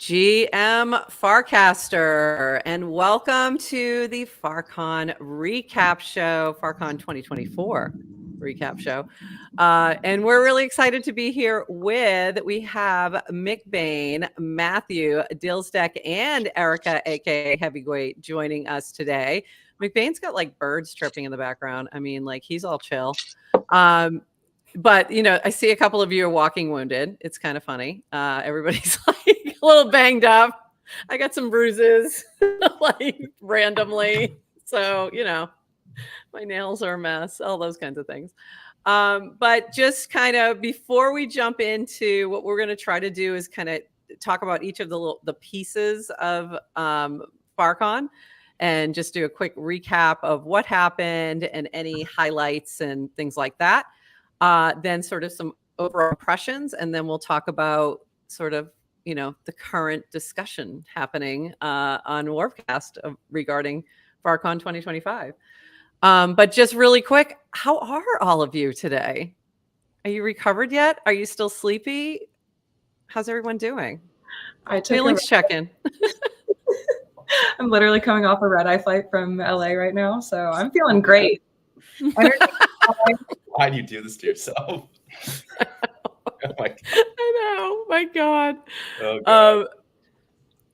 GM Farcaster, and welcome to the FarCon recap show, FarCon 2024 recap show. And we're really excited to be here we have Mick Bain, Matthew Dilsdeck, and Erica, aka Heavyweight, joining us today. McBain's got like birds chirping in the background. I mean, like he's all chill. But, you know, I see a couple of you are walking wounded. It's kind of funny. Everybody's like a little banged up. I got some bruises, like randomly. So, you know, my nails are a mess, all those kinds of things. But just kind of before we jump into what we're going to try to do is kind of talk about each of the pieces of FarCon and just do a quick recap of what happened and any highlights and things like that. Then sort of some overall impressions, and then we'll talk about sort of, you know, the current discussion happening on Warpcast regarding FarCon 2025. But just really quick, how are all of you today? Are you recovered yet? Are you still sleepy? How's everyone doing? Feelings check-in. I'm literally coming off a red-eye flight from LA right now, so I'm feeling great. Why do you do this to yourself? Oh my God. I know. My God. Oh, God.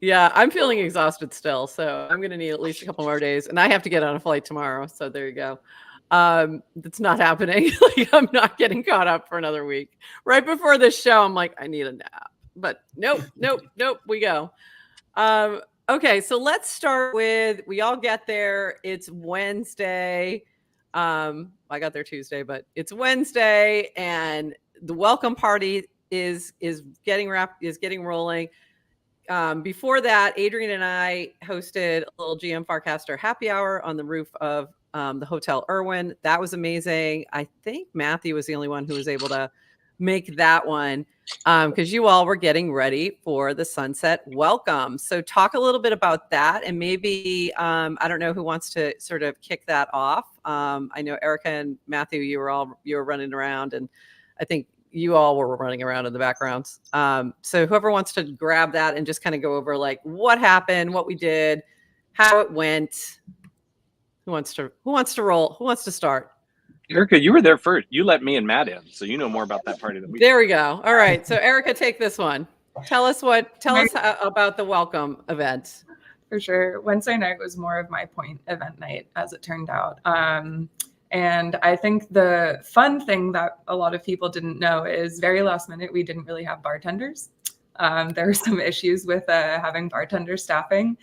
Yeah, I'm feeling exhausted still, so I'm going to need at least a couple more days, and I have to get on a flight tomorrow. So there you go. It's not happening. Like, I'm not getting caught up for another week. Right before this show, I'm like, I need a nap, but nope. We go. Okay, so let's start with, we all get there. It's Wednesday. I got there Tuesday, but it's Wednesday, and the welcome party is getting rolling. Before that, Adrian and I hosted a little GM Farcaster happy hour on the roof of the Hotel Irwin. That was amazing. I think Matthew was the only one who was able to make that one because you all were getting ready for the sunset welcome. So talk a little bit about that, and maybe I don't know who wants to sort of kick that off. I know Erica and Matthew, you were running around, and I think you all were running around in the backgrounds. So whoever wants to grab that and just kind of go over like what happened, what we did, how it went. Who wants to roll? Who wants to start? Erica, you were there first. You let me and Matt in, so you know more about that party than we. There we go. All right. So Erica, take this one. Tell us about the welcome event. For sure. Wednesday night was more of my point event night, as it turned out. And I think the fun thing that a lot of people didn't know is very last minute, we didn't really have bartenders. There were some issues with having bartender staffing.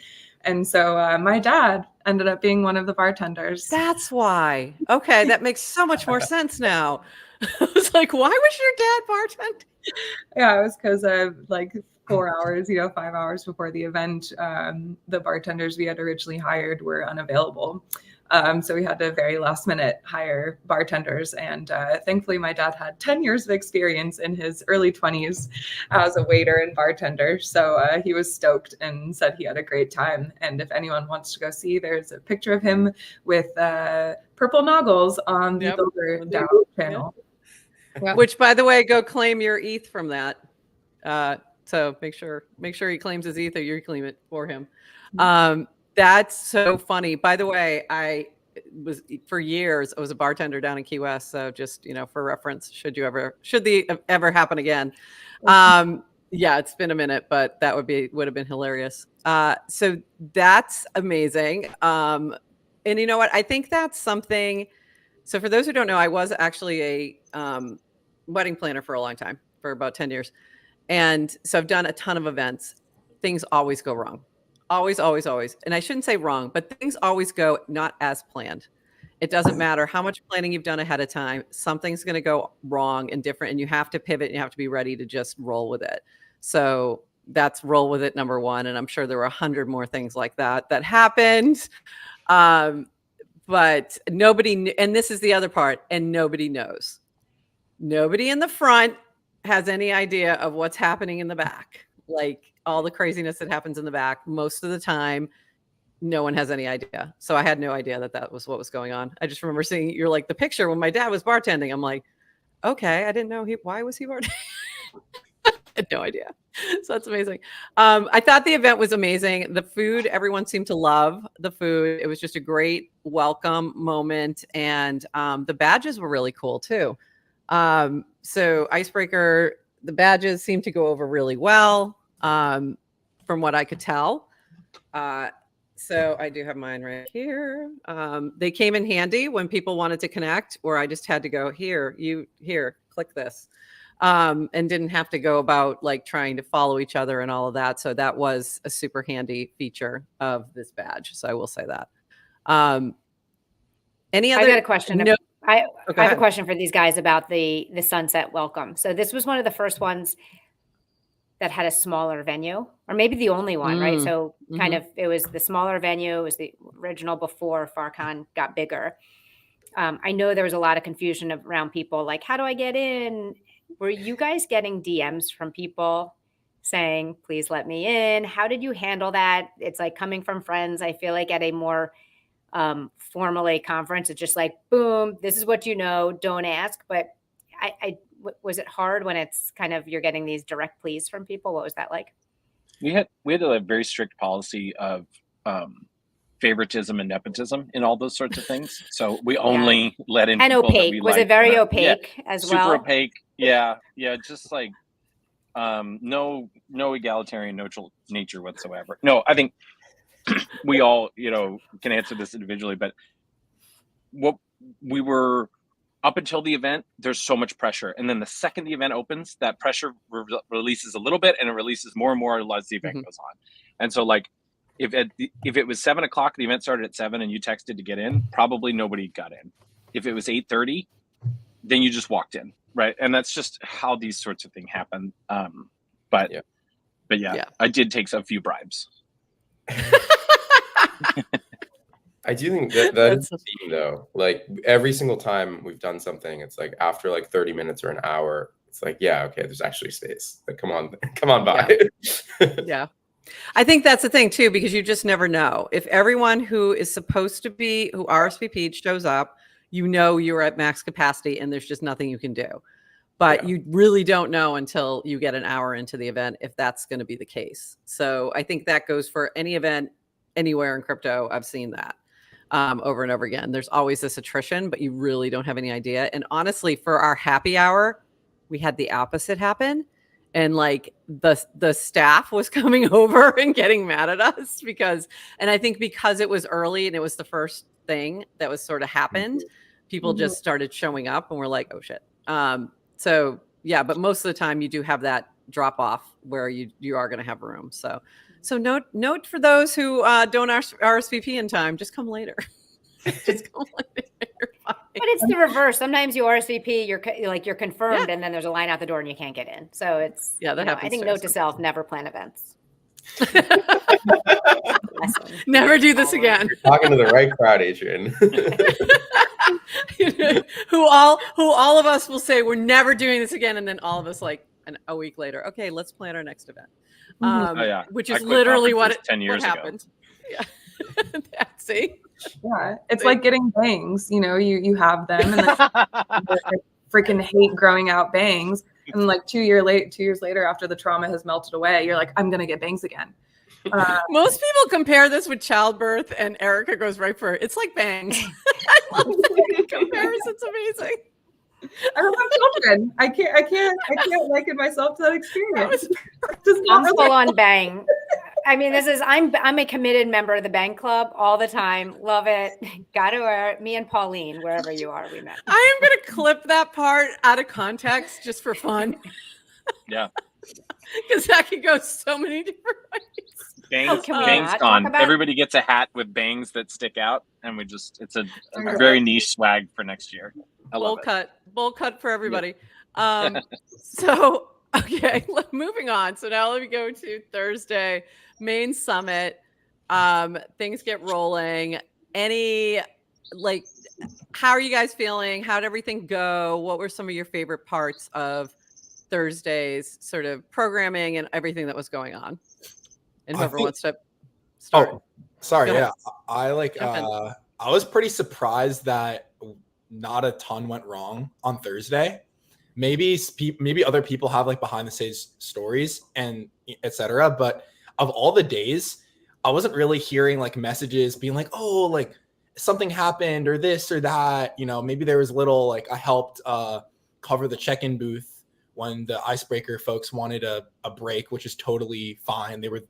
And so my dad ended up being one of the bartenders. That's why. Okay, that makes so much more sense now. I was like, why was your dad bartending? Yeah, it was because of like 4 hours, 5 hours before the event, the bartenders we had originally hired were unavailable. So we had to very last minute hire bartenders. And thankfully, my dad had 10 years of experience in his early 20s as a waiter and bartender. So he was stoked and said he had a great time. And if anyone wants to go see, there's a picture of him with purple noggles on the Builder Down channel. Yeah. Which, by the way, go claim your ETH from that. So make sure he claims his ETH or you claim it for him. That's so funny. By the way, I was for years, I was a bartender down in Key West. So just, for reference, should the ever happen again. Yeah, it's been a minute, but that would have been hilarious. So that's amazing. And you know what? I think that's something. So for those who don't know, I was actually a wedding planner for a long time, for about 10 years. And so I've done a ton of events. Things always go wrong. Always. And I shouldn't say wrong, but things always go not as planned. It doesn't matter how much planning you've done ahead of time. Something's going to go wrong and different, and you have to pivot and you have to be ready to just roll with it. So that's roll with it, number one. And I'm sure there were 100 more things like that happened. But nobody, and this is the other part, and nobody knows. Nobody in the front has any idea of what's happening in the back. Like all the craziness that happens in the back, most of the time, no one has any idea. So I had no idea that was what was going on. I just remember seeing the picture when my dad was bartending. I'm like, okay, I didn't know why was he bartending? I had no idea. So that's amazing. I thought the event was amazing. The food, everyone seemed to love the food. It was just a great welcome moment. And the badges were really cool too. So Icebreaker, the badges seemed to go over really well from what I could tell. So I do have mine right here. They came in handy when people wanted to connect, or I just had to go here, click this. And didn't have to go about like trying to follow each other and all of that. So that was a super handy feature of this badge. So I will say that. Any other? I got a question. No. I have a question for these guys about the sunset welcome. So this was one of the first ones that had a smaller venue, or maybe the only one, right? So kind of, it was the smaller venue. It was the original before FarCon got bigger. I know there was a lot of confusion around people like, how do I get in? Were you guys getting DMs from people saying, please let me in? How did you handle that? It's like coming from friends. I feel like at a more formal conference, it's just like, boom, this is what you know, don't ask. But was it hard when it's kind of, you're getting these direct pleas from people? What was that like? We had a very strict policy of favoritism and nepotism and all those sorts of things. So we only let in and people opaque. That we Was liked. It very opaque as super well? Super opaque. Yeah. Just like no egalitarian neutral nature whatsoever. No, I think we all, can answer this individually, but what we were up until the event, there's so much pressure. And then the second the event opens, that pressure releases a little bit and it releases more and more as the event goes on. And so like, if it was 7 o'clock, the event started at 7 and you texted to get in, probably nobody got in. If it was 8:30, then you just walked in, right? And that's just how these sorts of things happen. But yeah, I did take a few bribes. I do think that is the theme, though. Like every single time we've done something, it's like after like 30 minutes or an hour, it's like, yeah, okay, there's actually space. Like, come on by. Yeah. I think that's the thing too, because you just never know. If everyone who is supposed to be, who RSVP'd shows up, you're at max capacity and there's just nothing you can do. But you really don't know until you get an hour into the event if that's going to be the case. So I think that goes for any event anywhere in crypto. I've seen that over and over again. There's always this attrition, but you really don't have any idea. And honestly, for our happy hour, we had the opposite happen. And like the staff was coming over and getting mad at us and I think because it was early and it was the first thing that was sort of happened, people just started showing up and we're like, oh shit. So yeah, but most of the time you do have that drop off where you are going to have room. So note for those who don't RSVP in time, just come later. Just come later. But it's the reverse. Sometimes you RSVP, you're confirmed, and then there's a line out the door and you can't get in. So it's that happens. I think note to self: never plan events. Never do this again. You're talking to the right crowd, Adrian. who all of us will say we're never doing this again, and then all of us like a week later, okay, let's plan our next event. Which is literally what 10 years happened. ago. Yeah. See. Yeah, it's like getting bangs. You have them, and then I freaking hate growing out bangs. And like 2 years later, after the trauma has melted away, you're like, I'm gonna get bangs again. Most people compare this with childbirth, and Erica goes right for it. It's like bangs. I love that comparison. It's amazing. I don't have children. I can't liken myself to that experience. I'm full on bang. I mean, I'm a committed member of the bang club all the time. Love it. Got to wear it. Me and Pauline, wherever you are, we met. I am going to clip that part out of context just for fun. Yeah. Because that could go so many different ways. Bangs gone. Everybody gets a hat with bangs that stick out, and it's a very niche swag for next year. Bowl cut for everybody. So okay, moving on. So now let me go to Thursday, main summit. Things get rolling. How are you guys feeling? How'd everything go? What were some of your favorite parts of Thursday's sort of programming and everything that was going on? And whoever wants to start. Oh, sorry. Yeah. I was pretty surprised that not a ton went wrong on Thursday. maybe other people have like behind the scenes stories and etc. But of all the days, I wasn't really hearing like messages being like, oh, like something happened or this or that. You know, maybe there was little like I helped cover the check-in booth when the icebreaker folks wanted a break, which is totally fine. They were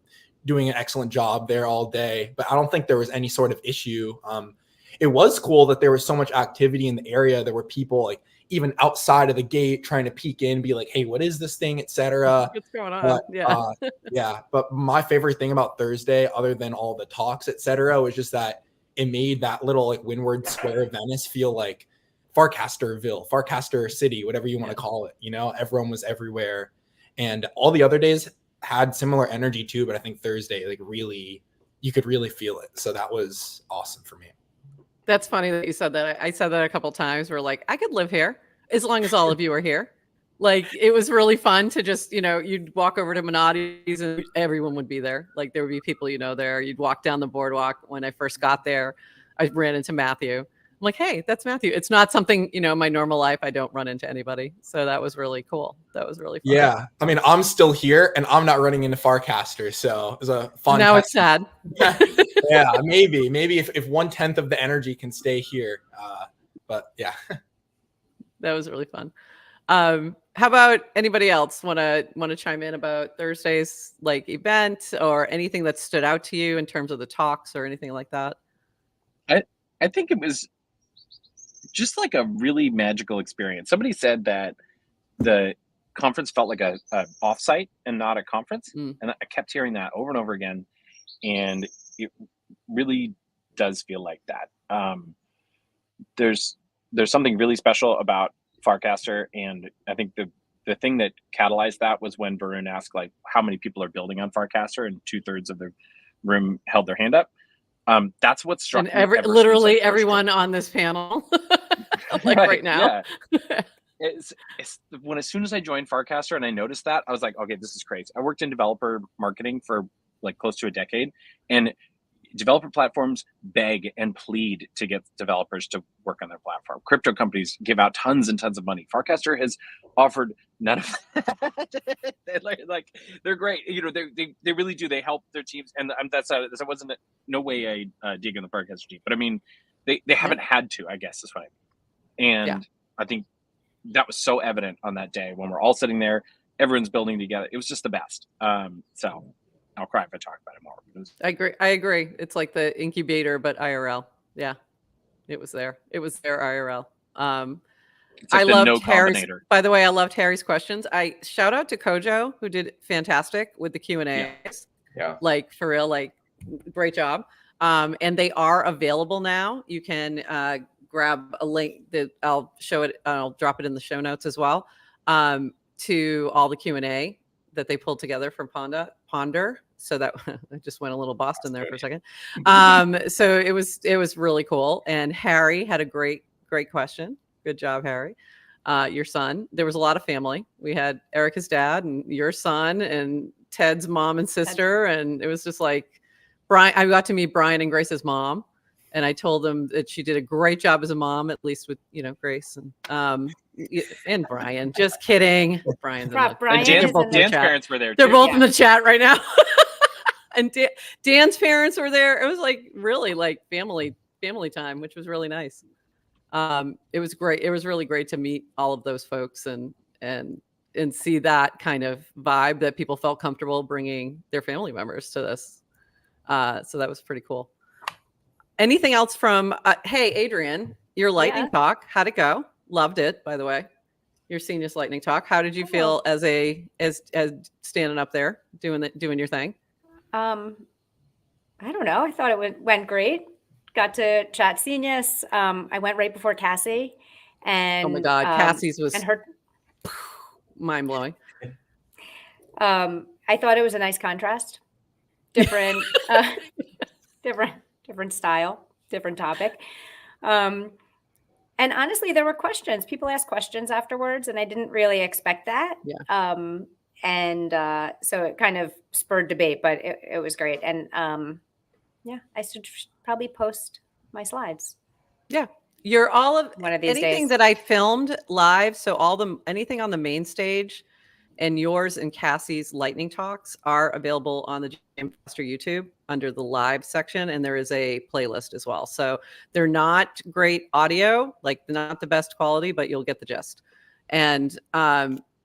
doing an excellent job there all day, but I don't think there was any sort of issue. It was cool that there was so much activity in the area. There were people like even outside of the gate trying to peek in, be like, hey, what is this thing, etc. What's going on? But, Yeah. yeah. But my favorite thing about Thursday, other than all the talks, etc., was just that it made that little like Windward Square of Venice feel like Farcasterville, Farcaster City, whatever you want to call it. You know, everyone was everywhere. And all the other days had similar energy too, but I think Thursday, like really, you could really feel it. So that was awesome for me. That's funny that you said that. I said that a couple of times. We're like, I could live here as long as all of you are here. Like, it was really fun to just, you'd walk over to Minotti's and everyone would be there. Like, there would be people there. You'd walk down the boardwalk. When I first got there, I ran into Matthew. I'm like, hey, that's Matthew. It's not something, in my normal life, I don't run into anybody. So that was really cool. That was really fun. Yeah. I mean, I'm still here and I'm not running into Farcaster. So it was a fun Now time. it's sad. Yeah, maybe if 1/10 of the energy can stay here. But yeah. That was really fun. How about anybody else want to chime in about Thursday's like event or anything that stood out to you in terms of the talks or anything like that? I think it was just like a really magical experience. Somebody said that the conference felt like a offsite and not a conference. And I kept hearing that over and over again. And it really does feel like that. There's something really special about Farcaster. And I think the thing that catalyzed that was when Varun asked like how many people are building on Farcaster, and 2/3 of the room held their hand up. That's what struck me. Literally everyone on this panel, like right now. Yeah. It's when as soon as I joined Farcaster and I noticed that, I was like, okay, this is crazy. I worked in developer marketing for like close to a decade, and developer platforms beg and plead to get developers to work on their platform. Crypto companies give out tons and tons of money. Farcaster has offered none of that. like they're great. They really do. They help their teams, and that wasn't no way a dig on the Farcaster team, but I mean, they haven't had to. I guess is what I mean. And I think that was so evident on that day when we're all sitting there, everyone's building together. It was just the best. So I'll cry if I talk about it more. I agree. It's like the incubator, but IRL. Yeah, it was there. It was there IRL. It's like I loved Harry's. Combinator. By the way, I loved Harry's questions. I shout out to Kojo, who did fantastic with the Q&As. Yeah. Like for real, like great job. And they are available now. You can grab a link that I'll show it. I'll drop it in the show notes as well. To all the Q&A that they pulled together from Ponder. So that I just went a little Boston there for a second. So it was really cool. And Harry had a great question. Good job, Harry. Your son. There was a lot of family. We had Erica's dad and your son and Ted's mom and sister. And it was just like Brian. I got to meet Brian and Grace's mom. And I told them that she did a great job as a mom, at least with, Grace and Brian. Just kidding. Brian's Dan's parents were there. They're both in the chat right now. And Dan's parents were there. It was like really like family time, which was really nice. It was great. It was really great to meet all of those folks and see that kind of vibe that people felt comfortable bringing their family members to this. So that was pretty cool. Anything else from, hey, Adrian, your lightning talk, how'd it go? Loved it, by the way. Your senior's lightning talk. How did you feel as standing up there doing your thing? I don't know. I thought it went great. Got to chat Senius. I went right before Cassie. And oh my God, Cassie's was and her mind blowing. I thought it was a nice contrast. Different style, different topic. And honestly, there were questions. People asked questions afterwards, and I didn't really expect that. Yeah. So it kind of spurred debate, but it was great. And I should probably post my slides. Yeah. You're all of one of these anything days. that I filmed live. So anything on the main stage and yours and Cassie's lightning talks are available on the GM Farcaster YouTube under the live section. And there is a playlist as well. So they're not great audio, like not the best quality, but you'll get the gist. And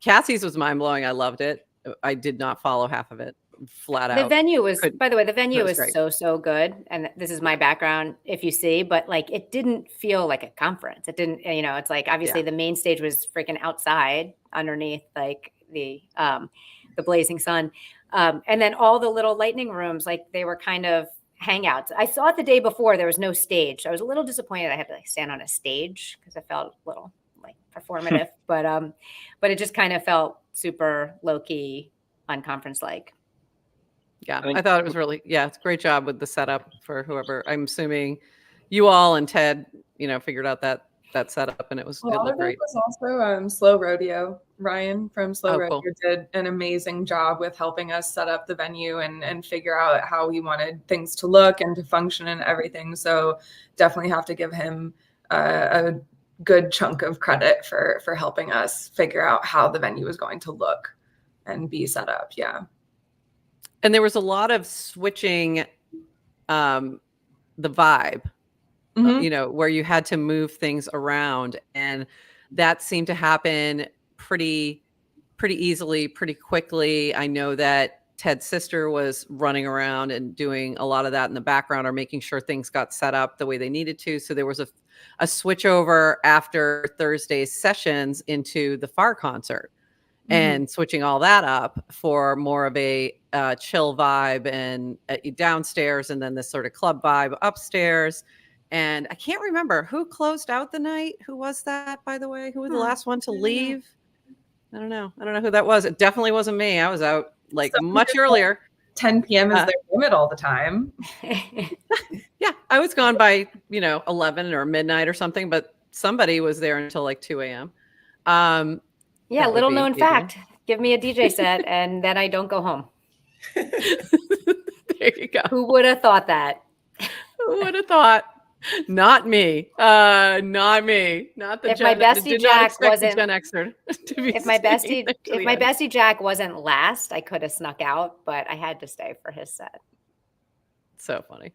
Cassie's was mind blowing. I loved it. I did not follow half of it flat out. The venue was, Couldn't- by the way, the venue was is great. so good. And this is my background, if you see, but like it didn't feel like a conference. It didn't, it's like obviously the main stage was freaking outside underneath like the blazing sun. And then all the little lightning rooms, like they were kind of hangouts. I saw it the day before, there was no stage. I was a little disappointed I had to like stand on a stage because I felt a little like performative, but it just kind of felt super low key, unconference like. Yeah, I think- I thought it was really, it's a great job with the setup for whoever. I'm assuming you all and Ted, figured out that setup, and it A lot looked of it great. was also Slow Rodeo. Ryan from Slow Oh, Rodeo cool. did an amazing job with helping us set up the venue and figure out how we wanted things to look and to function and everything. So definitely have to give him a good chunk of credit for helping us figure out how the venue was going to look and be set up. Yeah. And there was a lot of switching the vibe, Mhm. where you had to move things around, and that seemed to happen pretty easily, pretty quickly. I know that Ted's sister was running around and doing a lot of that in the background, or making sure things got set up the way they needed to. So there was a switch over after Thursday's sessions into the FAR concert. And switching all that up for more of a chill vibe and downstairs, and then this sort of club vibe upstairs. And I can't remember who closed out the night. Who was that, by the way? Who was the last one to leave? I don't know who that was. It definitely wasn't me. I was out like much earlier. 10 p.m. is their limit all the time. Yeah, I was gone by 11 or midnight or something, but somebody was there until like 2 a.m. Yeah, That would little be known Adrian. fact. Give me a DJ set and then I don't go home. There you go. Who would have thought that? Who would have thought? Not me. Not me. Not the If my bestie did not Jack expect the wasn't- Gen Xer to be If my staying bestie to the if my end. bestie Jack wasn't last, I could have snuck out, but I had to stay for his set. So funny. It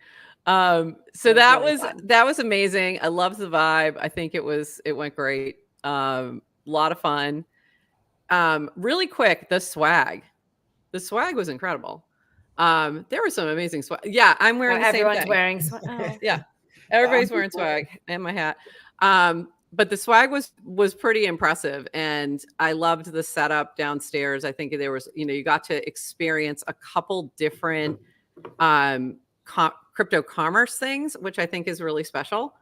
So was that really was fun. that was amazing. I loved the vibe. I think it went great. A lot of fun. Really quick, the swag was incredible. There was some amazing swag. Yeah, I'm wearing the same Everyone's thing. wearing Yeah, everybody's wearing swag and my hat. But the swag was pretty impressive, and I loved the setup downstairs. I think there was, you got to experience a couple different crypto commerce things, which I think is really special.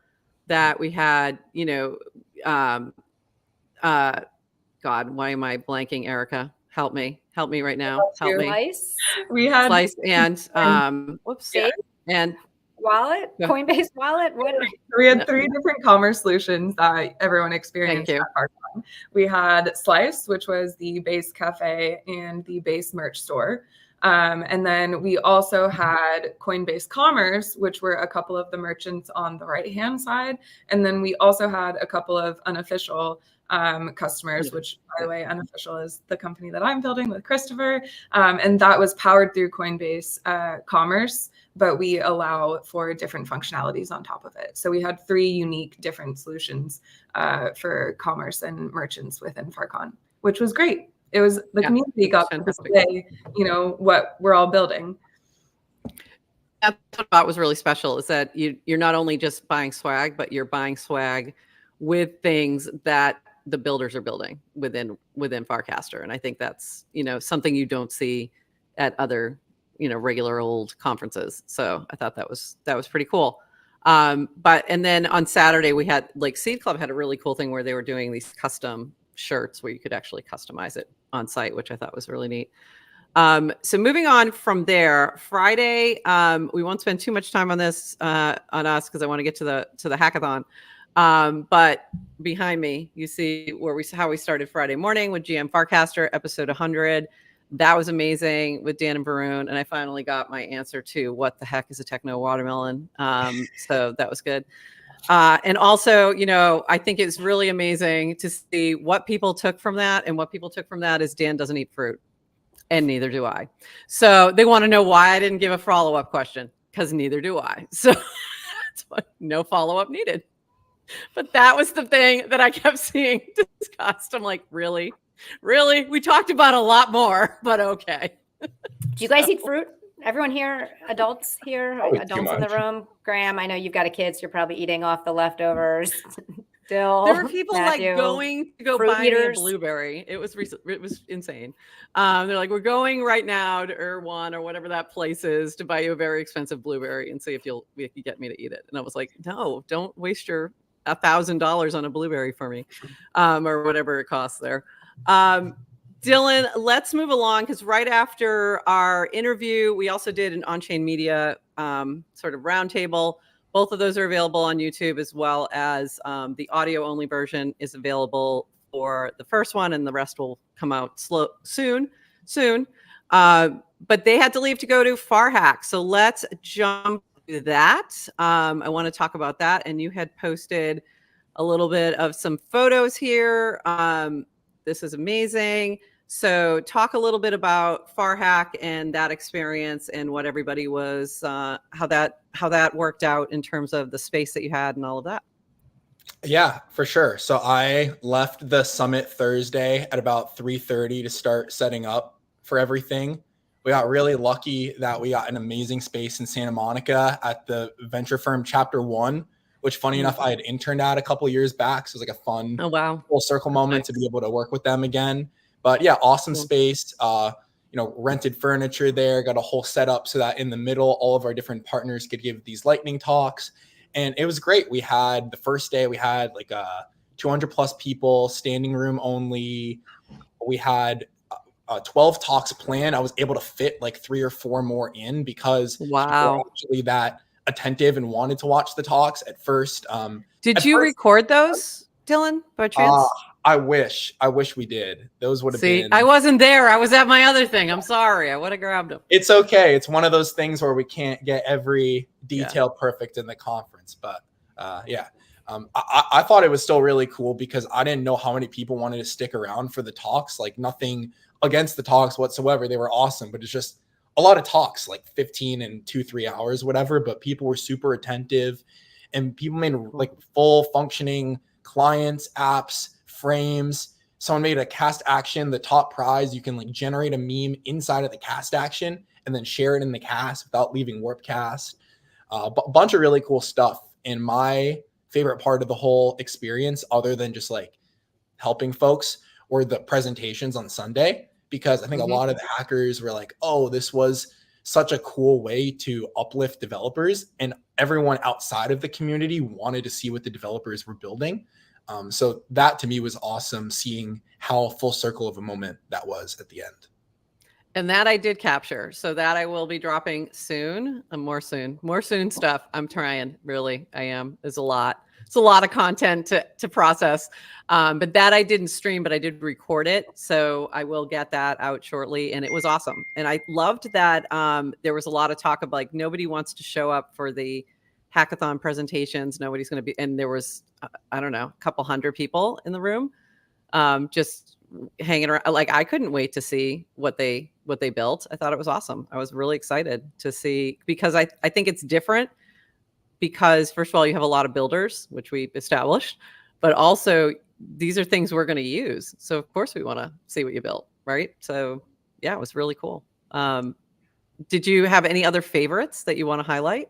That we had, God, why am I blanking, Erica? Help me right now. Help me. Slice, We had Slice and whoops. Safe? And wallet, Yeah. Coinbase wallet. What? We had No. 3 different commerce solutions that everyone experienced Thank you. at FarCon. We had Slice, which was the base cafe and the base merch store. And then we also had Coinbase Commerce, which were a couple of the merchants on the right-hand side. And then we also had a couple of unofficial customers, which, by the way, Unofficial is the company that I'm building with Christopher. And that was powered through Coinbase Commerce, but we allow for different functionalities on top of it. So we had 3 unique different solutions for commerce and merchants within FarCon, which was great. It was the community got to fantastic. display, what we're all building. that's what I thought was really special, is that you're not only just buying swag, but you're buying swag with things that the builders are building within Farcaster. And I think that's, something you don't see at other, regular old conferences. So I thought that was pretty cool. And then on Saturday we had, like, Seed Club had a really cool thing where they were doing these custom shirts where you could actually customize it on site, which I thought was really neat. So moving on from there, Friday, we won't spend too much time on this, on us, because I want to get to the hackathon. But behind me, you see how we started Friday morning with GM Farcaster, episode 100. That was amazing with Dan and Varun, and I finally got my answer to what the heck is a techno watermelon. So that was good. And also, you know, I think it's really amazing to see what people took from that. And what people took from that is Dan doesn't eat fruit, and neither do I. So they want to know why I didn't give a follow-up question, because neither do I. So that's why no follow-up needed. But that was the thing that I kept seeing discussed. I'm like, really? Really? We talked about a lot more, but okay. Do you guys eat fruit? Everyone here, adults here, Probably too adults in the much. room. Graham, I know you've got a kid, so you're probably eating off the leftovers. Dill, There were people Matthew, like going to go fruit buy me a eaters. blueberry. It was insane. They're like, we're going right now to Erewhon or whatever that place is to buy you a very expensive blueberry and see if you get me to eat it. And I was like, no, don't waste your $1,000 on a blueberry for me, or whatever it costs there. Dylan, let's move along, because right after our interview, we also did an on-chain media sort of roundtable. Both of those are available on YouTube, as well as the audio-only version is available for the first one, and the rest will come out soon. But they had to leave to go to FarHack, so let's jump to that. I want to talk about that, and you had posted a little bit of some photos here. This is amazing. So talk a little bit about FarHack and that experience, and what everybody was, how that worked out in terms of the space that you had and all of that. Yeah, for sure. So I left the summit Thursday at about 3:30 to start setting up for everything. We got really lucky that we got an amazing space in Santa Monica at the venture firm Chapter 1, which, funny enough, I had interned at a couple of years back. So it was like a fun full circle moment to be able to work with them again. But yeah, awesome space. Rented furniture there, got a whole setup so that in the middle, all of our different partners could give these lightning talks. And it was great. We had the first day, we had like 200 plus people, standing room only. We had 12 talks planned. I was able to fit like 3 or 4 more in because people were actually that attentive and wanted to watch the talks at first. Did you record those, Dylan, by chance? I wish we did. Those would have been. I wasn't there. I was at my other thing. I'm sorry. I would have grabbed them. It's okay. It's one of those things where we can't get every detail perfect in the conference. But I thought it was still really cool because I didn't know how many people wanted to stick around for the talks. Like, nothing against the talks whatsoever. They were awesome, but it's just a lot of talks, like 15 and 2-3 hours, whatever. But people were super attentive, and people made like full functioning clients, apps, frames. Someone made a cast action, the top prize. You can like generate a meme inside of the cast action and then share it in the cast without leaving Warpcast. A bunch of really cool stuff. And my favorite part of the whole experience, other than just like helping folks, were the presentations on Sunday, because I think a lot of the hackers were like, oh, this was such a cool way to uplift developers, and everyone outside of the community wanted to see what the developers were building. So that to me was awesome, seeing how full circle of a moment that was at the end. And that I did capture. So that I will be dropping soon. More soon stuff. I'm trying, really. I am. It's a lot of content to process. But that I didn't stream, but I did record it. So I will get that out shortly. And it was awesome. And I loved that there was a lot of talk of like, nobody wants to show up for the hackathon presentations. Nobody's going to be, and there was, I don't know, a couple hundred people in the room, just hanging around. Like, I couldn't wait to see what they built. I thought it was awesome. I was really excited to see, because I think it's different, because first of all, you have a lot of builders, which we established, but also these are things we're going to use. So of course we want to see what you built. Right. So yeah, it was really cool. Did you have any other favorites that you want to highlight?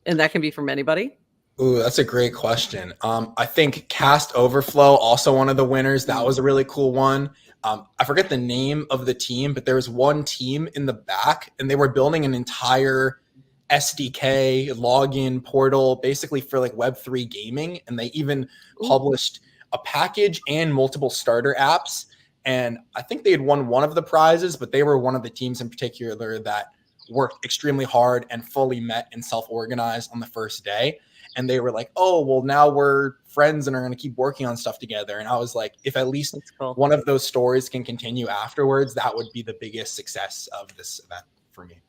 And that can be from anybody. Ooh, that's a great question. I think Cast Overflow, also one of the winners. That was a really cool one. I forget the name of the team, but there was one team in the back, and they were building an entire SDK login portal, basically for like Web3 gaming. And they even published a package and multiple starter apps. And I think they had won one of the prizes, but they were one of the teams in particular that worked extremely hard and fully met and self-organized on the first day. And they were like, oh, well, now we're friends and are going to keep working on stuff together. And I was like, if at least one of those stories can continue afterwards, that would be the biggest success of this event for me.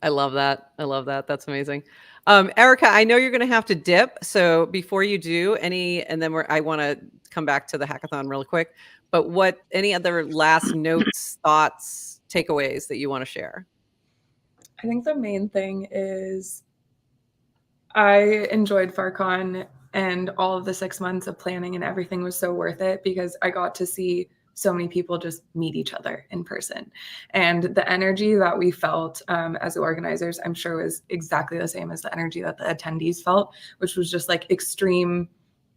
I love that. I love that. That's amazing. Erica, I know you're going to have to dip. So before you do and then I want to come back to the hackathon real quick, but any other last notes, thoughts, takeaways that you want to share? I think the main thing is I enjoyed FarCon, and all of the 6 months of planning and everything was so worth it because I got to see so many people just meet each other in person. And the energy that we felt as organizers, I'm sure was exactly the same as the energy that the attendees felt, which was just like extreme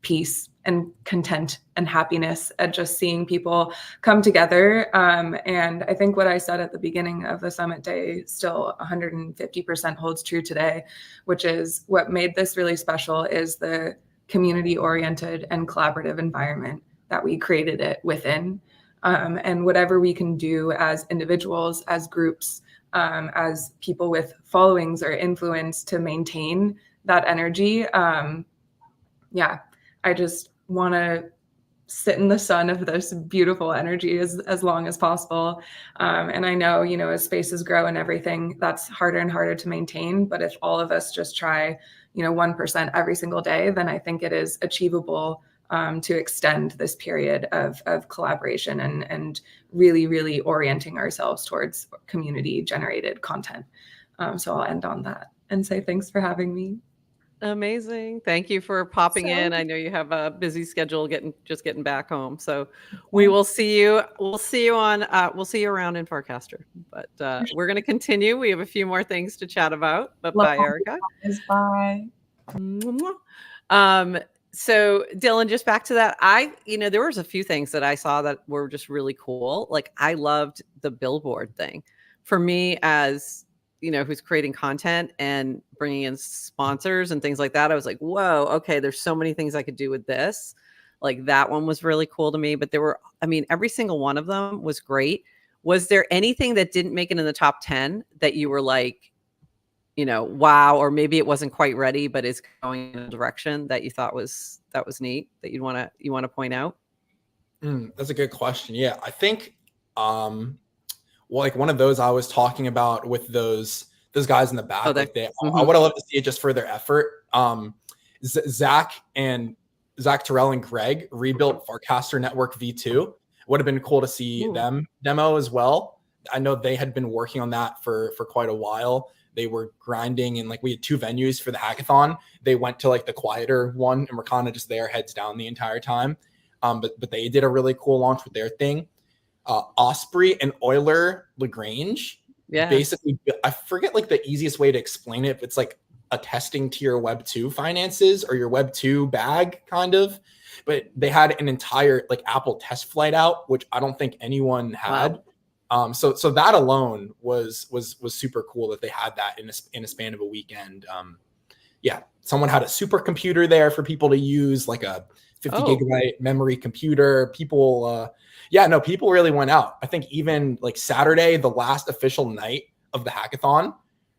peace and content and happiness at just seeing people come together. And I think what I said at the beginning of the summit day still 150% holds true today, which is what made this really special is the community-oriented and collaborative environment that we created it within. And whatever we can do as individuals, as groups, as people with followings or influence to maintain that energy. Yeah, I just want to sit in the sun of this beautiful energy as long as possible. And I know, as spaces grow and everything, that's harder and harder to maintain. But if all of us just try, 1% every single day, then I think it is achievable to extend this period of collaboration and really, really orienting ourselves towards community generated content. So I'll end on that and say thanks for having me. Amazing. Thank you for popping in. I know you have a busy schedule getting back home. So we will see you. We'll see you around in Farcaster. But we're going to continue. We have a few more things to chat about. But bye, Erica. Bye. So Dylan, just back to that. There was a few things that I saw that were just really cool. Like I loved the billboard thing. For me, as who's creating content and bringing in sponsors and things like that, I was like, whoa, okay, there's so many things I could do with this. Like that one was really cool to me, but every single one of them was great. Was there anything that didn't make it in the top 10 that you were like, wow, or maybe it wasn't quite ready, but is going in a direction that you thought was neat that you want to point out? That's a good question. Yeah, I think, like one of those I was talking about with those guys in the back, I would have loved to see it just for their effort. Zach Terrell and Greg rebuilt Farcaster Network V2. Would have been cool to see them demo as well. I know they had been working on that for quite a while. They were grinding, and like we had 2 venues for the hackathon. They went to like the quieter one and were kind of just there heads down the entire time. But they did a really cool launch with their thing. Osprey and Euler Lagrange. Yeah. Basically, I forget like the easiest way to explain it. But it's like attesting to your Web 2 finances or your Web 2 bag kind of. But they had an entire like Apple test flight out, which I don't think anyone had. Wow. So that alone was super cool that they had that in a span of a weekend. Someone had a supercomputer there for people to use, like a 50 gigabyte memory computer. People really went out. I think even like Saturday, the last official night of the hackathon,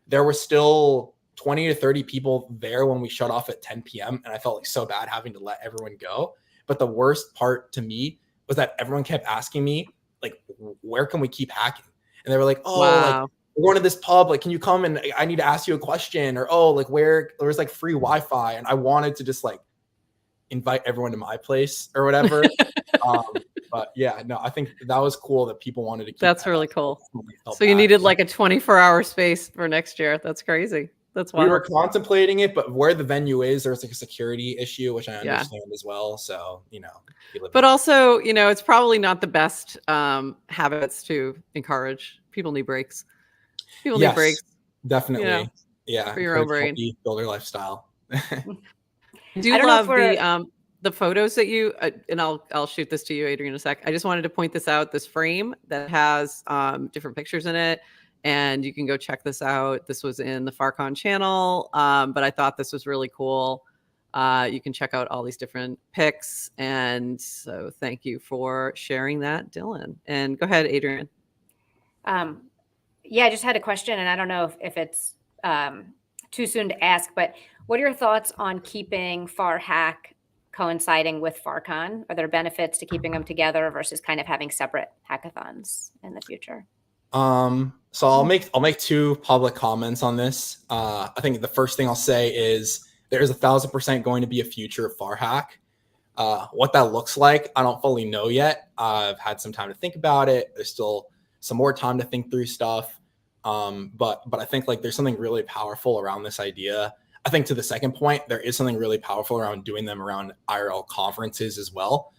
there were still 20 to 30 people there when we shut off at 10 p.m. And I felt like so bad having to let everyone go. But the worst part to me was that everyone kept asking me, like, where can we keep hacking? And they were like, like, we're going to this pub. Like, can you come and I need to ask you a question? Or, like where there's like free Wi-Fi. And I wanted to just like invite everyone to my place or whatever. But yeah, no, I think that was cool that people wanted to keep. That's really cool. So you needed like a 24-hour space for next year. That's crazy. That's wild. We were contemplating it, but where the venue is, there's like a security issue, which I understand as well. So, but also, it's probably not the best habits to encourage. People need breaks. People need breaks. Definitely. Yeah. For your own brain. Builder lifestyle. Do love the photos that you and I'll shoot this to you, Adrian, in a sec. I just wanted to point this out. This frame that has different pictures in it, and you can go check this out. This was in the FarCon channel, but I thought this was really cool. You can check out all these different pics, and so thank you for sharing that, Dylan. And go ahead, Adrian. I just had a question, and I don't know if it's too soon to ask, but what are your thoughts on keeping FarHack coinciding with FarCon? Are there benefits to keeping them together versus kind of having separate hackathons in the future? So I'll make two public comments on this. I think the first thing I'll say is there is 1,000% going to be a future of FarHack. What that looks like, I don't fully know yet. I've had some time to think about it. There's still some more time to think through stuff. But I think like there's something really powerful around this idea. I think to the second point, there is something really powerful around doing them around IRL conferences as well.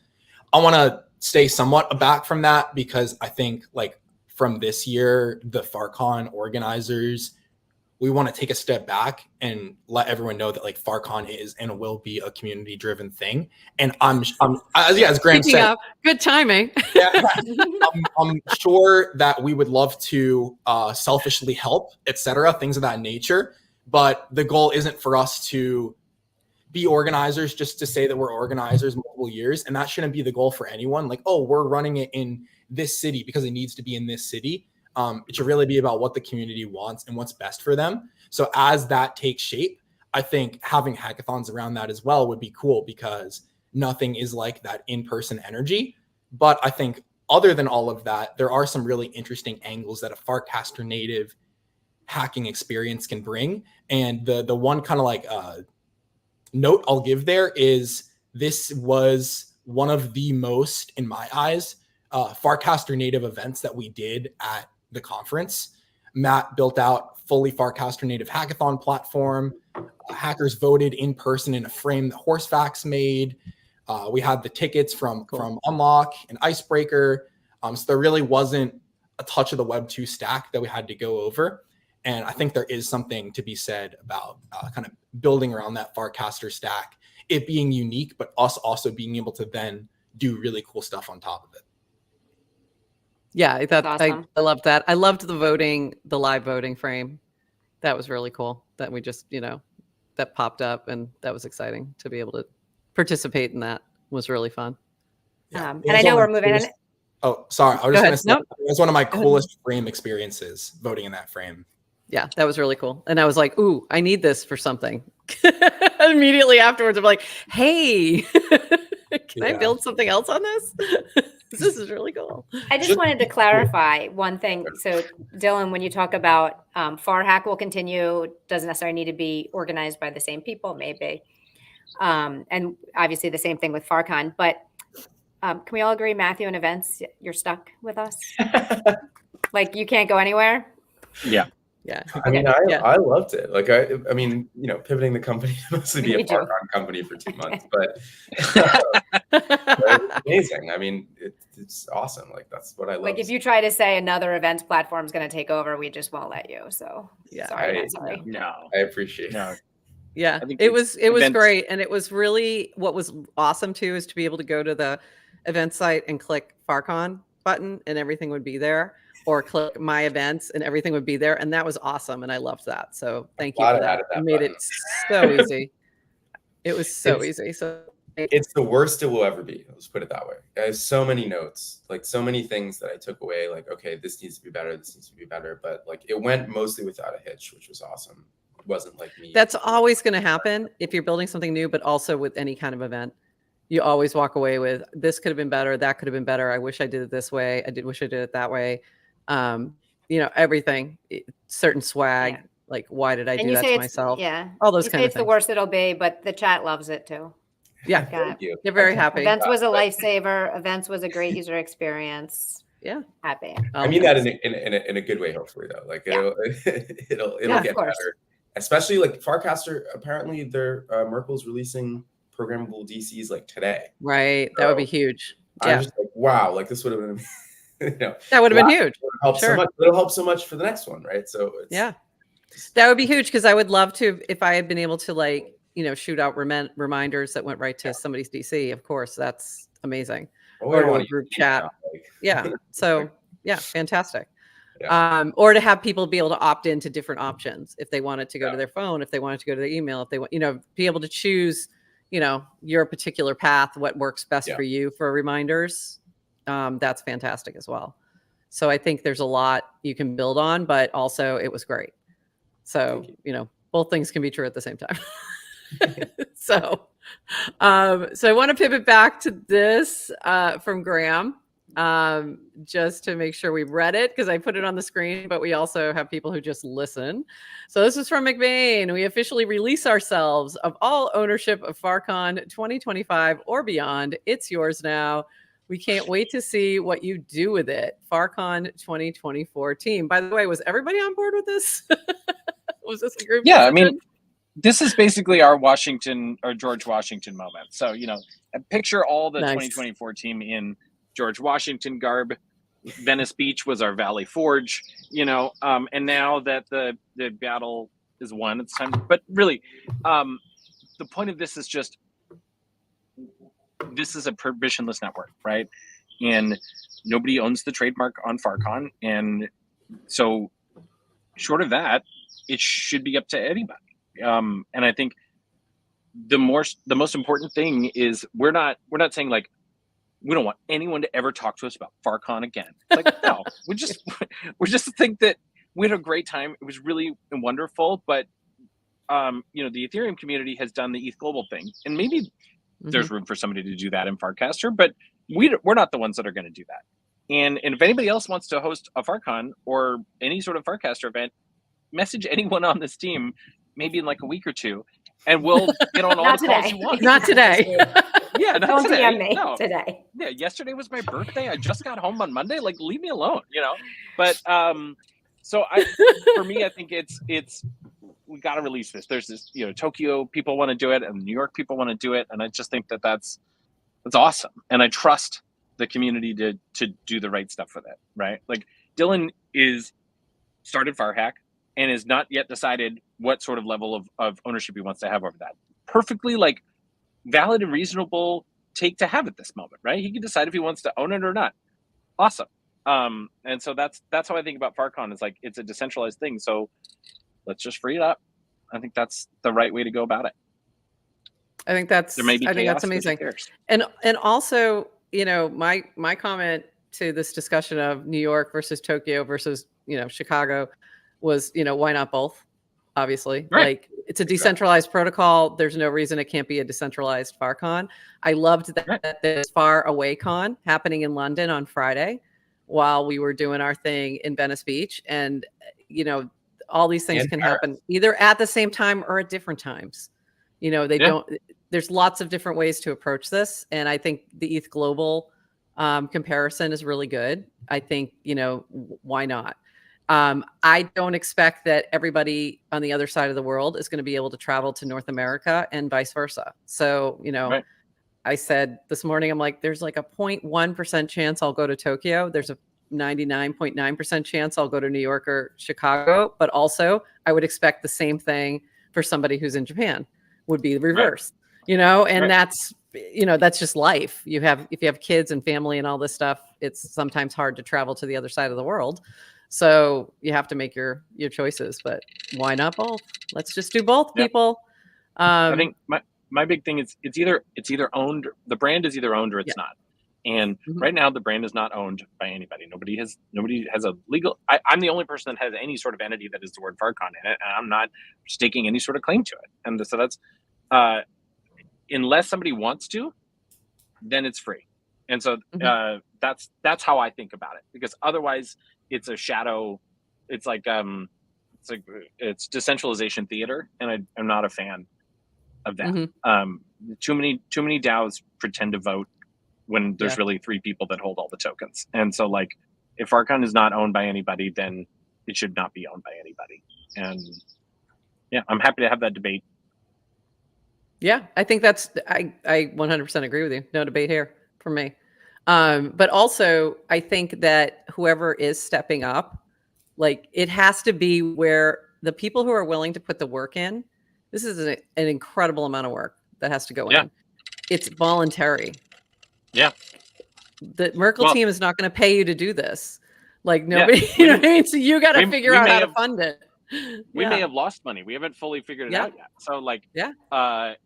I want to stay somewhat aback from that because I think like from this year, the FarCon organizers, we want to take a step back and let everyone know that like FarCon is and will be a community driven thing. And I'm as Graham Speaking said, of, good timing. yeah, I'm sure that we would love to selfishly help, etc., things of that nature. But the goal isn't for us to be organizers just to say that we're organizers multiple years. And that shouldn't be the goal for anyone. Like, oh, we're running it in this city because it needs to be in this city. It should really be about what the community wants and what's best for them. So as that takes shape, I think having hackathons around that as well would be cool because nothing is like that in-person energy. But I think other than all of that, there are some really interesting angles that a Farcaster native hacking experience can bring. And the one kind of like note I'll give there is this was one of the most, in my eyes, Farcaster native events that we did at the conference. Matt built out fully Farcaster native hackathon platform. Hackers voted in person in a frame that Horsefax made. We had the tickets from Unlock and Icebreaker. So there really wasn't a touch of the Web 2 stack that we had to go over. And I think there is something to be said about kind of building around that Farcaster stack, it being unique, but us also being able to then do really cool stuff on top of it. Yeah, Awesome. I love that. I loved the live voting frame. That was really cool that we just, that popped up, and that was exciting to be able to participate in. That was really fun. Yeah. And I know we're moving in. Oh, sorry. I was just going to say, Nope. it was one of my coolest frame experiences, voting in that frame. Yeah, that was really cool. And I was like, ooh, I need this for something. Immediately afterwards, I'm like, hey, can I build something else on this? This is really cool. I just wanted to clarify one thing. So, Dylan, when you talk about FarHack will continue, doesn't necessarily need to be organized by the same people, maybe. And obviously the same thing with FarCon. But can we all agree, Matthew, in events, you're stuck with us? Like you can't go anywhere? Yeah. Yeah. I mean, I loved it. Like, I mean, pivoting the company to mostly be a FarCon company for 2 months, but it's amazing. I mean, it's awesome. Like, that's what I love. Like, if you try to say another events platform is going to take over, we just won't let you. So, yeah, sorry. No, I appreciate it. Yeah, it was great. And it was really, what was awesome too, is to be able to go to the event site and click FarCon button and everything would be there, or click my events and everything would be there. And that was awesome. And I loved that. So thank you for that. It made it so easy. It was so easy. So it's the worst it will ever be. Let's put it that way. There's so many notes, like so many things that I took away. Like, okay, this needs to be better. This needs to be better. But like, it went mostly without a hitch, which was awesome. It wasn't like me. That's always going to happen if you're building something new, but also with any kind of event. You always walk away with, this could have been better. That could have been better. I wish I did it this way. Wish I did it that way. Everything, certain swag. Yeah. Like, why did I do that to myself? Yeah. All those kind of things. It's the worst it'll be, but the chat loves it too. Yeah. You're very happy. Events was a lifesaver. Events was a great user experience. Yeah. Happy. I mean that in a good way, hopefully though. Like it'll get better. Especially like Farcaster, apparently their Merkle's releasing programmable DCs like today. Right. That would be huge. I'm just like, wow, like this would have been that would have been huge. It'll help so much for the next one, right? So that would be huge, because I would love to, if I had been able to shoot out reminders that went right to somebody's DC. Of course, that's amazing. Or to a group chat. So fantastic. Yeah. Or to have people be able to opt into different options if they wanted to go to their phone, if they wanted to go to their email, if they want, be able to choose, your particular path, what works best for you for reminders. That's fantastic as well. So I think there's a lot you can build on, but also it was great. So, both things can be true at the same time. So I want to pivot back to this from Graham. just to make sure we've read it because I put it on the screen, but we also have people who just listen. So this is from McBain. We officially release ourselves of all ownership of FarCon 2025 or beyond. It's yours now. We can't wait to see what you do with it. FarCon 2024 team. By the way, was everybody on board with this? Was this a group Yeah, I decision? mean, this is basically our George Washington moment. So, picture all the Nice. 2024 team in George Washington garb. Venice Beach was our Valley Forge, and now that the battle is won, it's time. But really, the point of this is just, this is a permissionless network, right? And nobody owns the trademark on FarCon. And so short of that, it should be up to anybody. And I think the most important thing is we're not saying like, we don't want anyone to ever talk to us about FarCon again. It's like, no, we just think that we had a great time. It was really wonderful, but the Ethereum community has done the ETH Global thing, and maybe there's room for somebody to do that in Farcaster, but we're not the ones that are going to do that. And if anybody else wants to host a FarCon or any sort of Farcaster event, message anyone on this team, maybe in like a week or two, and we'll get on all the calls you want. Not today. Yeah, not Don't today. DM me No. today. Yeah, yesterday was my birthday. I just got home on Monday. Like, leave me alone, But so for me, I think it's we got to release this. There's this, Tokyo people want to do it, and New York people want to do it, and I just think that's awesome. And I trust the community to do the right stuff with it, right? Like Dylan started FarHack and is not yet decided what sort of level of ownership he wants to have over that. Perfectly like valid and reasonable take to have at this moment, right? He can decide if he wants to own it or not. Awesome. And so that's how I think about FarCon. Is like, it's a decentralized thing. So let's just free it up. I think that's the right way to go about it. I think that's amazing. And also, my comment to this discussion of New York versus Tokyo versus, Chicago was, why not both? Obviously, right. Like it's a decentralized protocol. There's no reason it can't be a decentralized FarCon. I loved that there's Far Away Con happening in London on Friday while we were doing our thing in Venice Beach. And, all these things can happen either at the same time or at different times. There's lots of different ways to approach this. And I think the ETH Global comparison is really good. I think, why not? I don't expect that everybody on the other side of the world is going to be able to travel to North America and vice versa. So, right. I said this morning, I'm like, there's like a 0.1% chance I'll go to Tokyo. There's a 99.9% chance I'll go to New York or Chicago, but also I would expect the same thing for somebody who's in Japan would be the reverse, and that's just life. If you have kids and family and all this stuff, it's sometimes hard to travel to the other side of the world. So you have to make your choices, but why not both? Let's just do both, people. I think my big thing is it's either owned, the brand is either owned or it's not. And right now the brand is not owned by anybody. Nobody has a legal, I'm the only person that has any sort of entity that is the word FarCon in it. And I'm not staking any sort of claim to it. And so that's, unless somebody wants to, then it's free. And so that's how I think about it, because otherwise it's a shadow. It's like it's decentralization theater, and I'm not a fan of that. Too many DAOs pretend to vote when there's really three people that hold all the tokens. And so like, if FarCon is not owned by anybody, then it should not be owned by anybody. And yeah, I'm happy to have that debate. Yeah, I think I 100% agree with you. No debate here for me. But also I think that whoever is stepping up, like it has to be where the people who are willing to put the work in, this is an incredible amount of work that has to go in. It's voluntary. Yeah. The Merkle team is not going to pay you to do this. Like nobody, you know what I mean? So you got to figure out how to fund it. We may have lost money. We haven't fully figured it out yet. So like, and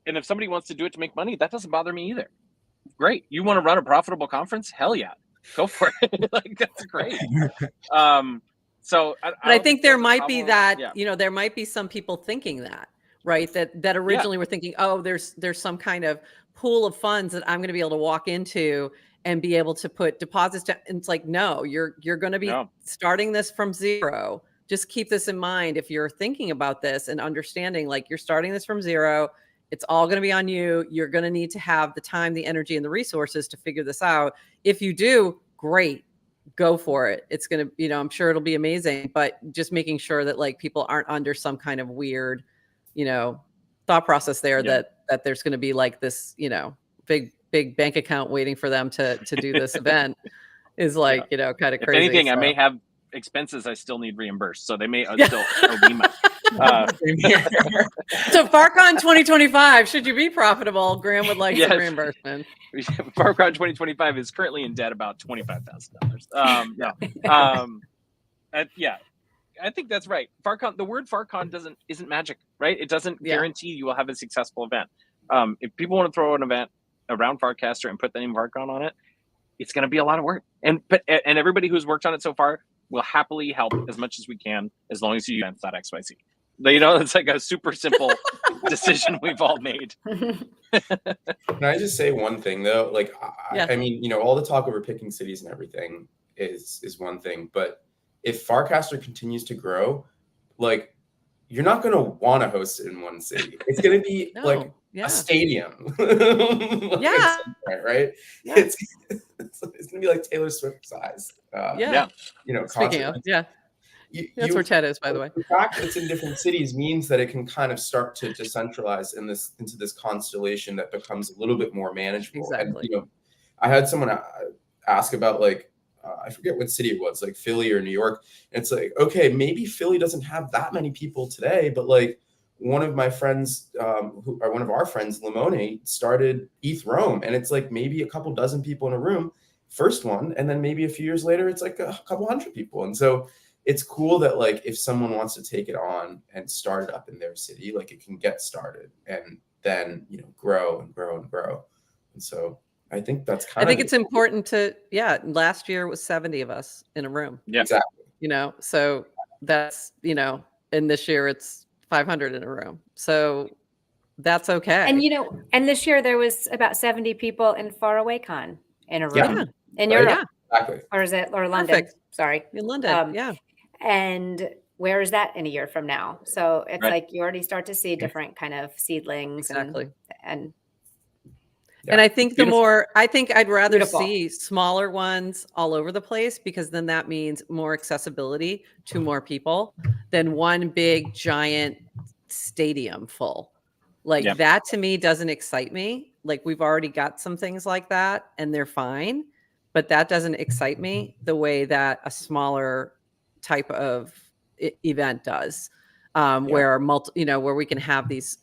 if somebody wants to do it to make money, that doesn't bother me either. Great. You want to run a profitable conference? Hell yeah. Go for it. Like, that's great. So I think there might be that, there might be some people thinking that, right? That originally were thinking, oh, there's some kind of pool of funds that I'm going to be able to walk into and be able to put deposits down. And it's like, no, you're going to be starting this from zero. Just keep this in mind if you're thinking about this and understanding, like, you're starting this from zero. It's all going to be on you. You're going to need to have the time, the energy, and the resources to figure this out. If you do, great, go for it. It's going to, I'm sure it'll be amazing, but just making sure that, like, people aren't under some kind of weird, thought process there that there's going to be like this, big bank account waiting for them to do this event is like, kind of crazy. If anything, I may have expenses I still need reimbursed, so they may still owe me money. So FarCon 2025, should you be profitable, Graham would like some reimbursement. FarCon 2025 is currently in debt about $25,000. I think that's right. FarCon, the word FarCon isn't magic, right? It doesn't guarantee you will have a successful event. If people want to throw an event around Farcaster and put the name FarCon on it, it's going to be a lot of work. And everybody who's worked on it so far will happily help as much as we can, as long as you use events.xyz. It's like a super simple decision we've all made. Can I just say one thing though? Like, I mean, all the talk over picking cities and everything is one thing, but if Farcaster continues to grow, like, you're not going to want to host it in one city. It's going to be a stadium. Right? Yeah. It's going to be like Taylor Swift size. Speaking of, that's where Ted is, by the way. The fact that it's in different cities means that it can kind of start to decentralize into this constellation that becomes a little bit more manageable. Exactly. And, I had someone ask about, like, I forget what city it was, like Philly or New York. And it's like, okay, maybe Philly doesn't have that many people today, but like one of my friends, one of our friends, Limone, started ETH Rome, and it's like maybe a couple dozen people in a room, first one, and then maybe a few years later, it's like a couple hundred people. And so it's cool that, like, if someone wants to take it on and start it up in their city, like, it can get started and then grow and grow and grow. And so I think that's kind of. I think it's important to, last year was 70 of us in a room. Yeah, exactly. So that's, and this year it's 500 in a room. So that's okay. And, and this year there was about 70 people in FarAwayCon in a room in Europe. Yeah, exactly. Or London. Perfect. Sorry. In London. And where is that in a year from now? So it's like you already start to see different kind of seedlings. Exactly. And I think I'd rather see smaller ones all over the place, because then that means more accessibility to more people than one big giant stadium full. Like that to me doesn't excite me. Like, we've already got some things like that and they're fine, but that doesn't excite me the way that a smaller type of event does. Where where we can have these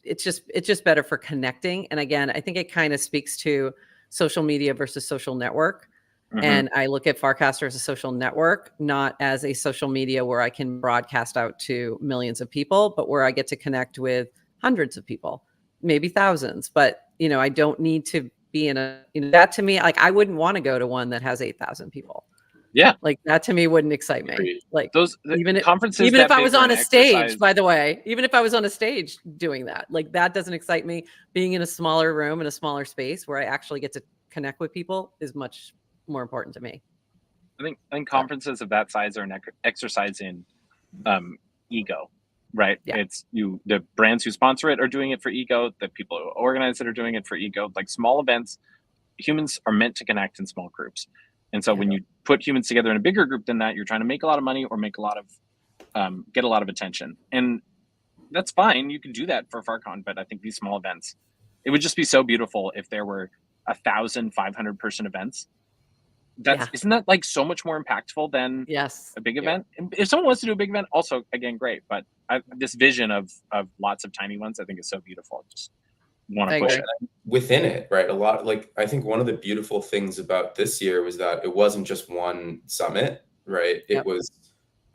it's just better for connecting. And again, I think it kind of speaks to social media versus social network. Mm-hmm. And I look at Farcaster as a social network, not as a social media where I can broadcast out to millions of people, but where I get to connect with hundreds of people, maybe thousands. But I don't need to be in that to me, like, I wouldn't want to go to one that has 8,000 people. Yeah. Like, that to me wouldn't excite me. Like, even conferences, even if I was on a stage, by the way, even if I was on a stage doing that, like, that doesn't excite me. Being in a smaller room, in a smaller space where I actually get to connect with people is much more important to me. I think conferences of that size are an exercise in ego, right? Yeah. It's the brands who sponsor it are doing it for ego. The people who organize it are doing it for ego. Like, small events, humans are meant to connect in small groups. And so when you put humans together in a bigger group than that, you're trying to make a lot of money or make a lot of, get a lot of attention. And that's fine. You can do that for FarCon, but I think these small events, it would just be so beautiful if there were 1,500 person events. Isn't that like so much more impactful than a big event? And if someone wants to do a big event, also, again, great. But this vision of lots of tiny ones, I think is so beautiful. Just want to push it within it, right? A lot, like, I think one of the beautiful things about this year was that it wasn't just one summit, right? It was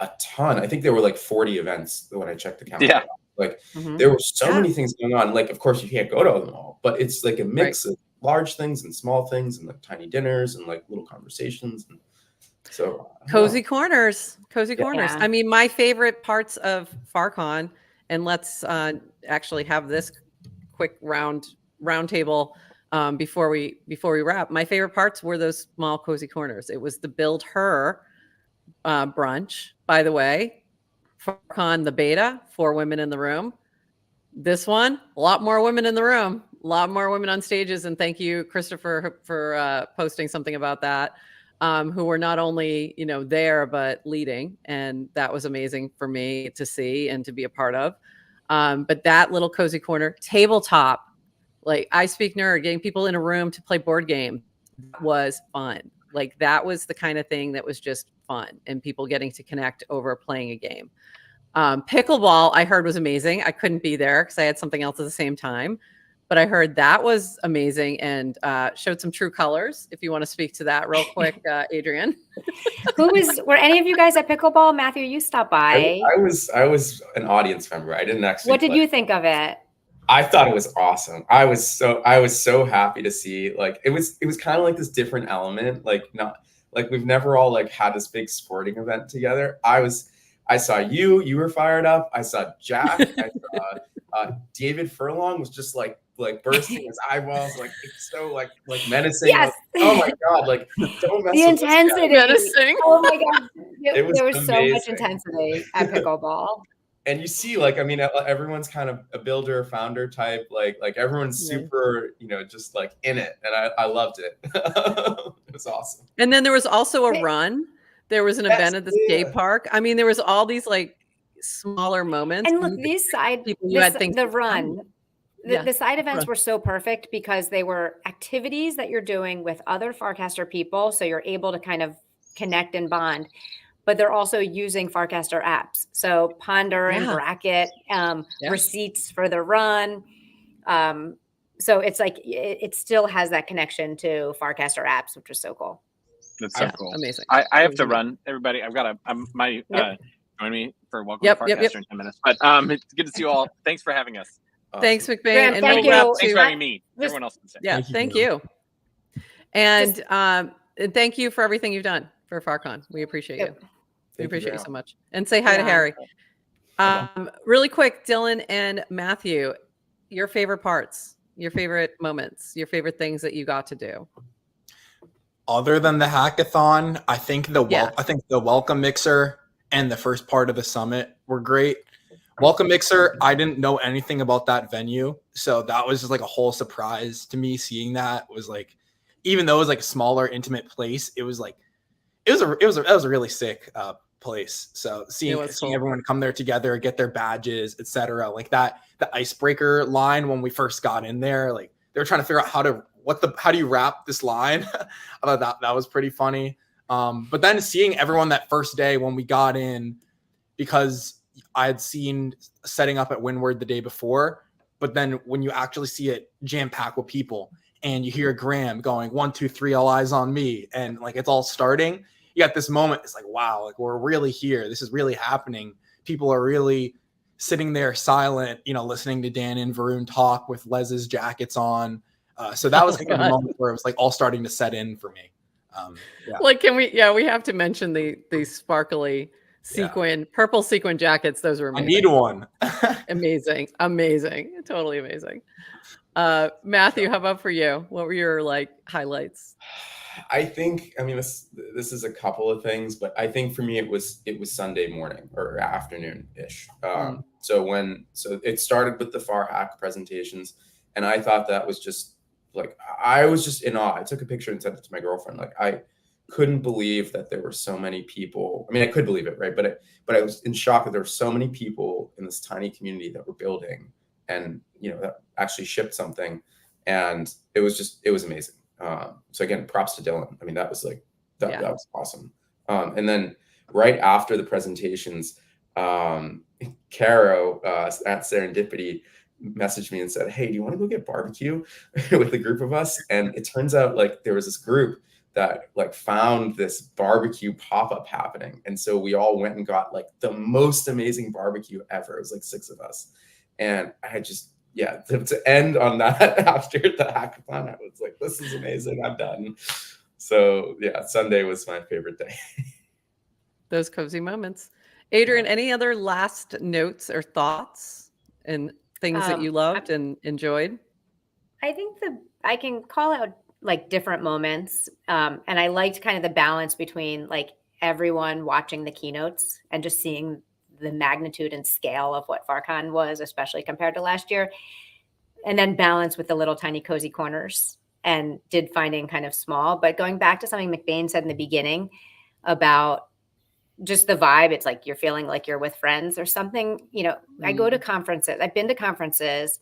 a ton. I think there were like 40 events when I checked the calendar. Like, there were so many things going on. Like, of course you can't go to them all, but it's like a mix of large things and small things and like tiny dinners and like little conversations. And so cozy corners. I mean, my favorite parts of FarCon, and let's actually have this quick round table. before we wrap. My favorite parts were those small cozy corners. It was the Build Her brunch, by the way. FarCon, the beta, 4 women in the room. This one, a lot more women in the room, a lot more women on stages. And thank you, Christopher, for posting something about that, who were not only, there, but leading. And that was amazing for me to see and to be a part of. But that little cozy corner, tabletop, like I Speak Nerd, getting people in a room to play board games was fun. Like that was the kind of thing that was just fun, and people getting to connect over playing a game. Pickleball, I heard, was amazing. I couldn't be there because I had something else at the same time, but I heard that was amazing and showed some true colors. If you want to speak to that real quick, Adrian. Were any of you guys at pickleball? Matthew, you stopped by. I was an audience member. I didn't actually. What did you think of it? I thought it was awesome. I was so happy to see, like, it was kind of like this different element, like not like we've never all like had this big sporting event together. I saw you were fired up. I saw Jack. I saw David Furlong was just like bursting his eyeballs, like it's so like menacing. Yes. Like, oh my god, like don't mess The with intensity. Menacing. Oh my god. It was there was so amazing. much intensity at pickleball. And you see, like, I mean, everyone's kind of a builder, founder type, like everyone's super, just like in it, and I loved it. It was awesome. And then there was also a run. There was an event at the skate park. I mean, there was all these like smaller moments. And look, these side people you had things the run. The side events Run. were so perfect because they were activities that you're doing with other Farcaster people, so you're able to kind of connect and bond. But they're also using Farcaster apps. So Ponder and Bracket, receipts for the run. So it's like, it still has that connection to Farcaster apps, which is so cool. That's so cool. Amazing. I have to run, everybody. I've got join me for Welcome to Farcaster in 10 minutes. But it's good to see you all. Thanks for having us. Thanks, McBain. Graham, And thank we'll wrap you. Thanks for having me. Everyone else can say. Yeah, thank you. And thank you for everything you've done for FarCon. We appreciate you. We appreciate you so much. And say hi to Harry. Really quick, Dylan and Matthew, your favorite parts, your favorite moments, your favorite things that you got to do. Other than the hackathon, I think the welcome mixer and the first part of the summit were great. Welcome mixer, I didn't know anything about that venue, so that was just like a whole surprise to me. Seeing that was like, even though it was like a smaller, intimate place, it was a really sick place. So seeing everyone come there together, get their badges, etc. Like that, the icebreaker line when we first got in there, like they were trying to figure out how do you wrap this line? I thought that was pretty funny. But then seeing everyone that first day when we got in, because I had seen setting up at Windward the day before, but then when you actually see it jam-packed with people and you hear Graham going 1, 2, 3, all eyes on me, and like it's all starting, you got this moment. It's like, wow, like we're really here. This is really happening. People are really sitting there silent, listening to Dan and Varun talk with Les's jackets on. So that was kind of the moment where it was like all starting to set in for me. Like, we have to mention the sparkly purple sequin jackets. Those were amazing. I need one. Amazing. Totally amazing. Matthew, how about for you? What were your highlights? I think, this is a couple of things, but I think for me it was Sunday morning or afternoon ish. So it started with the Far Hack presentations, and I thought that was just I was just in awe. I took a picture and sent it to my girlfriend. I couldn't believe that there were so many people. I could believe it, right? But I was in shock that there were so many people in this tiny community that were building and that actually shipped something, and it was amazing. So again, props to Dylan. That was that was awesome. And then right after the presentations, Caro at Serendipity messaged me and said, "Hey, do you want to go get barbecue with a group of us?" And it turns out there was this group that found this barbecue pop-up happening. And so we all went and got the most amazing barbecue ever. It was 6 of us. And I just, to end on that after the hackathon, I was like, this is amazing. I'm done. So Sunday was my favorite day. Those cozy moments. Adrian, any other last notes or thoughts and things that you loved and enjoyed? I think I can call out like different moments. And I liked kind of the balance between like everyone watching the keynotes and just seeing the magnitude and scale of what FarCon was, especially compared to last year. And then balance with the little tiny cozy corners, and did finding kind of small. But going back to something McBain said in the beginning about just the vibe, it's like you're feeling like you're with friends or something. I go to conferences. I've been to conferences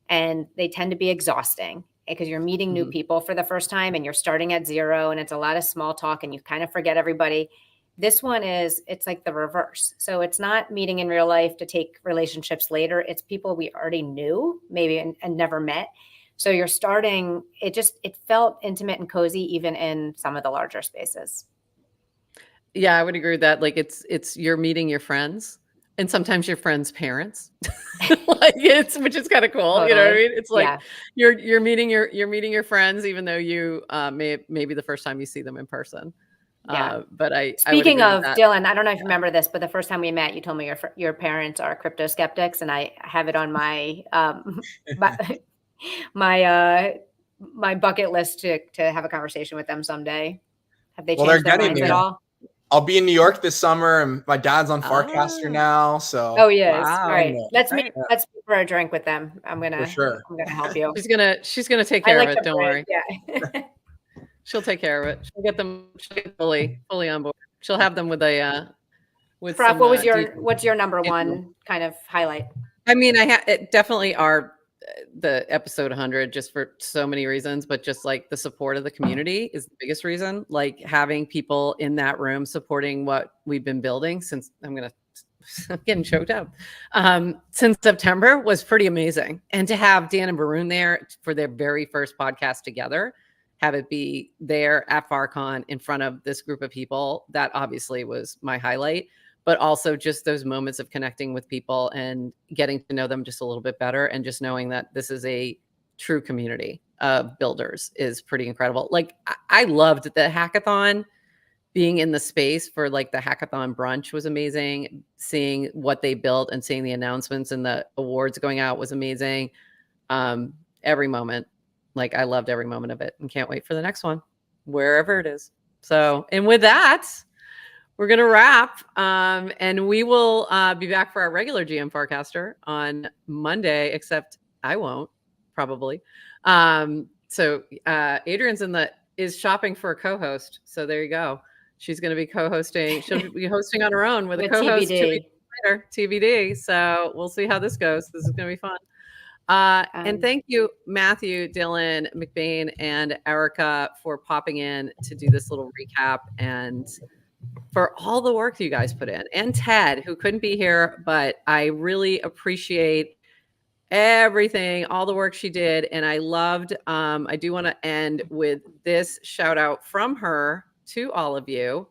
and they tend to be exhausting because you're meeting new people for the first time and you're starting at zero and it's a lot of small talk and you kind of forget everybody. This one it's like the reverse. So it's not meeting in real life to take relationships later. It's people we already knew maybe and never met. So you're starting, it felt intimate and cozy even in some of the larger spaces. Yeah, I would agree with that. Like it's you're meeting your friends and sometimes your friends' parents. Which is kind of cool. Totally. You know what I mean? It's like Yeah. you're meeting your friends, even though you maybe the first time you see them in person. Yeah. But Speaking I would of agree with that. Dylan, I don't know if you remember this, but the first time we met, you told me your parents are crypto skeptics, and I have it on my my bucket list to have a conversation with them someday. Have they Well, they're changed their getting minds at there. all? I'll be in New York this summer, and my dad's on FarCaster now. So Oh, he is. Wow. All right. Let's Right. meet. Let's meet for a drink with them. I'm gonna help you. She's gonna take I care like of the it. Don't worry. Yeah. She'll take care of it. She'll get fully on board. She'll have them with a with Prof, some, what's your number one kind of highlight? I mean, it definitely are the episode 100 just for so many reasons, but just like the support of the community is the biggest reason. Like having people in that room supporting what we've been building since I'm getting choked up. Since September was pretty amazing. And to have Dan and Barun there for their very first podcast together, have it be there at FarCon in front of this group of people, that obviously was my highlight. But also just those moments of connecting with people and getting to know them just a little bit better, and just knowing that this is a true community of builders is pretty incredible. Like I loved the hackathon. Being in the space for like the hackathon brunch was amazing. Seeing what they built and seeing the announcements and the awards going out was amazing. Every moment, like I loved every moment of it, and can't wait for the next one, wherever it is. So, and with that, we're going to wrap, and we will be back for our regular GM Farcaster on Monday, except I won't, probably. So Adrian's is shopping for a co-host. So there you go. She's going to be co-hosting. She'll be hosting on her own with a co-host 2 weeks later, TBD. So we'll see how this goes. This is going to be fun. And thank you, Matthew, Dylan, McBain, and Erica for popping in to do this little recap, and for all the work you guys put in, and Ted, who couldn't be here, but I really appreciate everything, all the work she did. And I loved, I do want to end with this shout out from her to all of you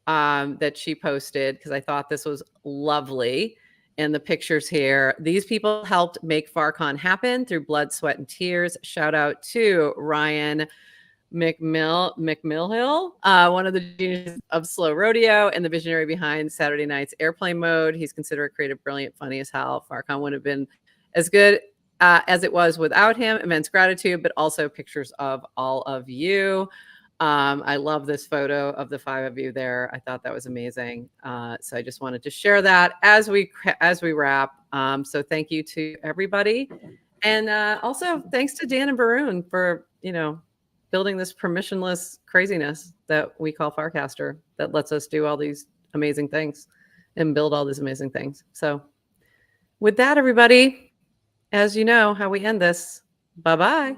that she posted, because I thought this was lovely. And the pictures here, these people helped make FarCon happen through blood, sweat, and tears. Shout out to Ryan McMillhill, one of the geniuses of Slow Rodeo and the visionary behind Saturday Night's Airplane Mode. He's considered creative, brilliant, funny as hell. FarCon wouldn't have been as good as it was without him. Immense gratitude, but also pictures of all of you. I love this photo of the 5 of you there. I thought that was amazing. So I just wanted to share that as we wrap. So thank you to everybody. And also thanks to Dan and Barun for, building this permissionless craziness that we call Farcaster, that lets us do all these amazing things and build all these amazing things. So with that, everybody, as you know how we end this, bye-bye.